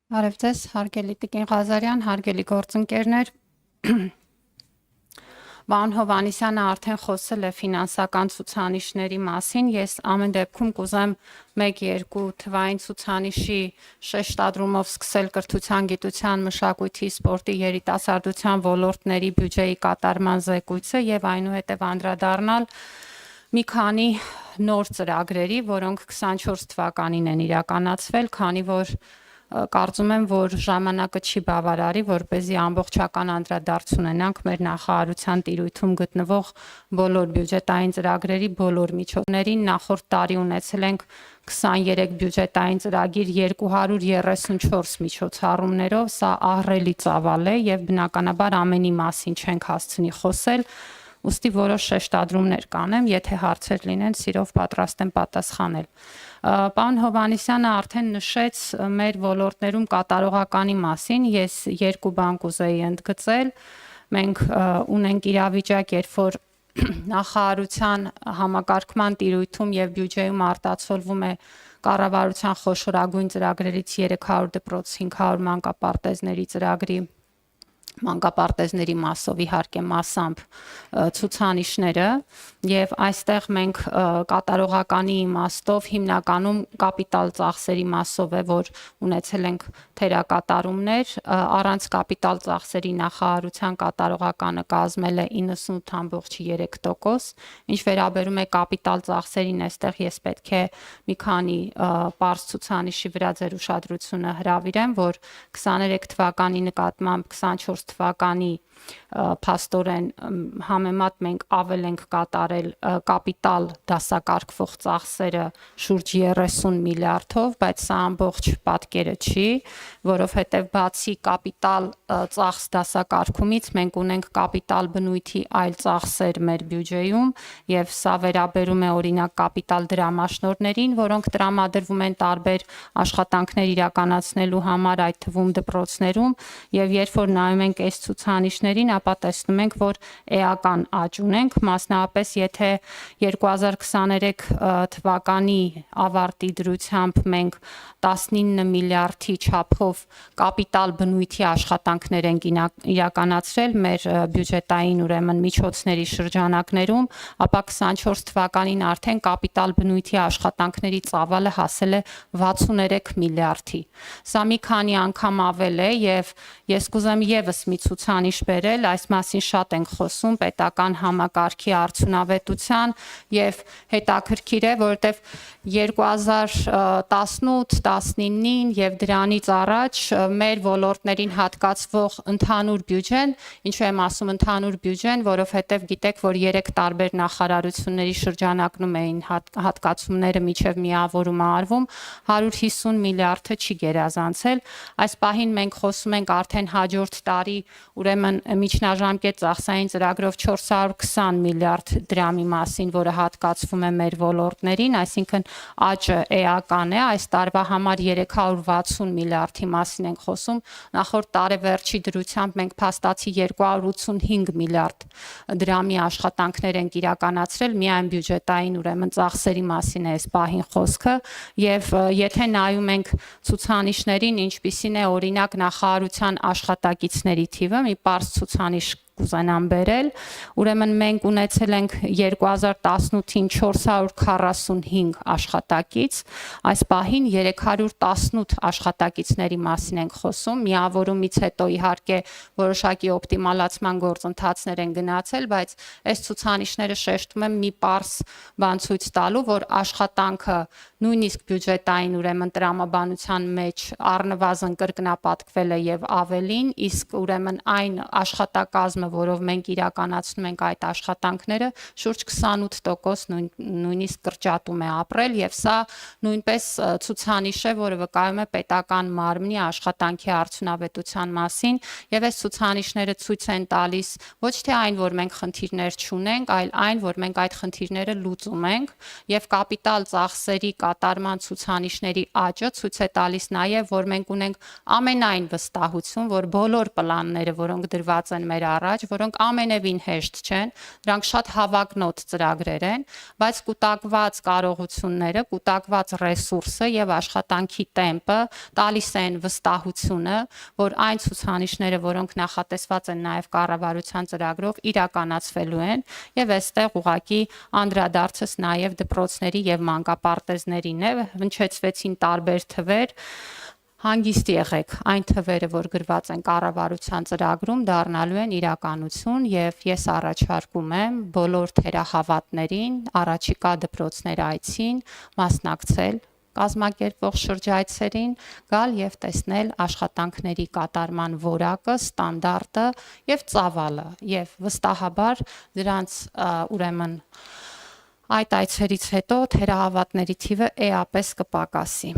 Արև ձեզ, հարգելի Տիկին Ղազարյան, հարգելի գործընկերներ, Վահան Հովհաննիսյանը արդեն խոսել է ֆինանսական ցուցանիշների մասին, ես ամեն դեպքում կուզեմ 1-2 թվային ցուցանիշի շեշտադրումով սկսել կրթության, գիտության, մշակույթի, սպորտի, երիտասարդության ոլորտների բյուջեի կատարման զեկույցը եւ այնուհետեւ անդրադառնալ մի քանի նոր ծրագրերի, որոնք 24 թվականին են իրականացվել, քանի որ կարծում եմ, որ ժամանակը չի բավարարի, որպեսզի ամբողջական անդրադարձ ունենանք մեր նախարարության տիրույթում գտնվող բոլոր բյուջետային ծրագրերի բոլոր միջոցներին։ Նախորդ տարի ունեցել ենք 23 բյուջետային ծրագիր 234 միջոցառումներով, սա ահռելի ծավալ է եւ բնականաբար ամենի մասին չենք հասցնի խոսել, ուստի որոշ շեշտադրումներ կանեմ, եթե հարցեր լինեն, սիրով պատրաստ եմ պատասխանել։ Պարոն Հովհաննիսյանը արդեն նշեց մեր ոլորտներում կատարողականի մասին, ես երկու բան կուզեի ընդգծել, մենք ունենք իրավիճակ, երբ որ նախարարության համակարգման տիրույթում եւ բյուջեում արտացոլվում է կառավարության խոշորագույն ծրագրերից 300 դպրոց 500 մանկապարտեզների ծրագրի մանկապարտեզների մասով իհարկե մասամբ ցուցանիշները եւ այստեղ մենք կատարողականի իմաստով հիմնականում կապիտալ ծախսերի մասով է, որ ունեցել ենք թերակատարումներ, առանց կապիտալ ծախսերի նախարարության կատարողականը կազմել է 98.3%, ինչ վերաբերում է կապիտալ ծախսերին, այստեղ ես պետք է մի քանի պարզ ցուցանիշի վրա ձեր ուշադրությունը հրավիրեմ, որ 23 թվականի նկատմամբ 24 թվականի փաստորեն համեմատ մենք ավել ենք կատարել կապիտալ դասակարգվող ծախսերը շուրջ 30 միլիարդով, բայց սա ամբողջ պատկերը չի, որովհետև բացի կապիտալ ծախս դասակարգումից մենք ունենք կապիտալ բնույթի այլ ծախսեր մեր բյուջեում եւ սա վերաբերում է օրինակ կապիտալ դրամաշնորհներին, որոնք տրամադրվում են տարբեր աշխատանքներ իրականացնելու համար, այդ թվում դպրոցներում, եւ երբ որ նայում ենք այս ցուցանիշներին, ապա տեսնում ենք, որ էական աճ ունենք, մասնավորապես եթե 2023 թվականի ավարտի դրությամբ մենք 19 միլիարդի չափով կապիտալ բնույթի աշխատանքներ ենք իրականացրել մեր բյուջետային ուրեմն միջոցների շրջանակներում, ապա 24 թվականին արդեն կապիտալ բնույթի աշխատանքների ծավալը հասել է 63 միլիարդի։ Սա մի քանի անգամ ավել է եւ ես կուզեմ եւս մի ցուցանիշ բերել, այս մասին շատ ենք խոսում պետական համակարգի արդյունավետության եւ հետաքրքիր է, որովհետեւ 2018-19-ին եւ դրանից առաջ մեր ոլորտներին հատկացվող ընդհանուր բյուջեն, ինչու եմ ասում ընդհանուր բյուջեն, որովհետեւ գիտեք, որ 3 տարբեր նախարարությունների շրջանակում էին հատկացումները միջև միավորում արվում, 150 միլիարդը չի գերազանցել, այս պահին մենք խոսում ենք արդեն հաջորդ տարի, ուրեմն միջնաժամկետ ծախսային ծրագրով 420 միլիարդ դրամի մասին, որը հատկացվում է մեր ոլորտներին, այսինքն աճը էական է, այս տարվա համար 360 միլիարդի մասին ենք խոսում, նախորդ տարեվերջի դրությամբ մենք փաստացի 285 միլիարդ դրամի աշխատանքներ ենք իրականացրել, միայն բյուջետային ուրեմն ծախսերի մասին է այս պահին խոսքը, եւ եթե նայում ենք ցուցանիշներին, ինչպիսին է օրինակ նախարարության աշխատակիցների թիվը, մի պարզ ցուցանիշ կուզենամ բերել, ուրեմն մենք ունեցել ենք 2018-ին 445 աշխատակից, այս պահին 318 աշխատակիցների մասին ենք խոսում, միավորումից հետո իհարկե որոշակի օպտիմալացման գործընթացներ են գնացել, բայց այս ցուցանիշները շեշտում եմ մի պարզ բան ցույց տալու, որ աշխատանքը նույնիսկ բյուջետային ուրեմն տրամաբանության մեջ առնվազն կրկնապատկվել է եւ ավելին, իսկ ուրեմն այն աշխատակազմը, որով մենք իրականացնում ենք այդ աշխատանքները, շուրջ 28% նույնիսկ կրճատում է ապրել եւ սա նույնպես ցուցանիշ է, որը վկայում է պետական մարմնի աշխատանքի արդյունավետության մասին եւ այս ցուցանիշները ցույց են տալիս ոչ թե այն, որ մենք խնդիրներ չունենք, այլ այն, որ մենք այդ խնդիրները լուծում ենք եւ կապիտալ ծախսերի կատարման ցուցանիշների աճը ցույց է տալիս նաեւ, որ մենք ունենք ամենայն վստահություն, որ բոլոր պլանները, որոնք դրված են մեր առաջ, առաջ, որոնք ամենևին հեշտ չեն, դրանք շատ հավակնոտ ծրագրեր են, բայց կուտակված կարողությունները, կուտակված ռեսուրսը եւ աշխատանքի տեմպը տալիս են վստահությունը, որ այն ցուցանիշները, որոնք նախատեսված են նաեւ կառավարության ծրագրով, իրականացվելու են եւ այստեղ ուղղակի անդրադարձս նաեւ դպրոցների եւ մանկապարտեզներին է, հնչեցվեցին տարբեր թվեր, հանգիստ եղեք, այն թվերը, որ գրված են կառավարության ծրագրում, դառնալու են իրականություն եւ ես առաջարկում եմ բոլոր թերահավատներին առաջիկա դպրոցներ այցին մասնակցել կազմակերպվող շրջայցերին, գալ եւ տեսնել աշխատանքների կատարման որակը, ստանդարտը եւ ծավալը եւ վստահաբար դրանց ուրեմն այդ այցերից հետո թերահավատների թիվը էապես կպակասի։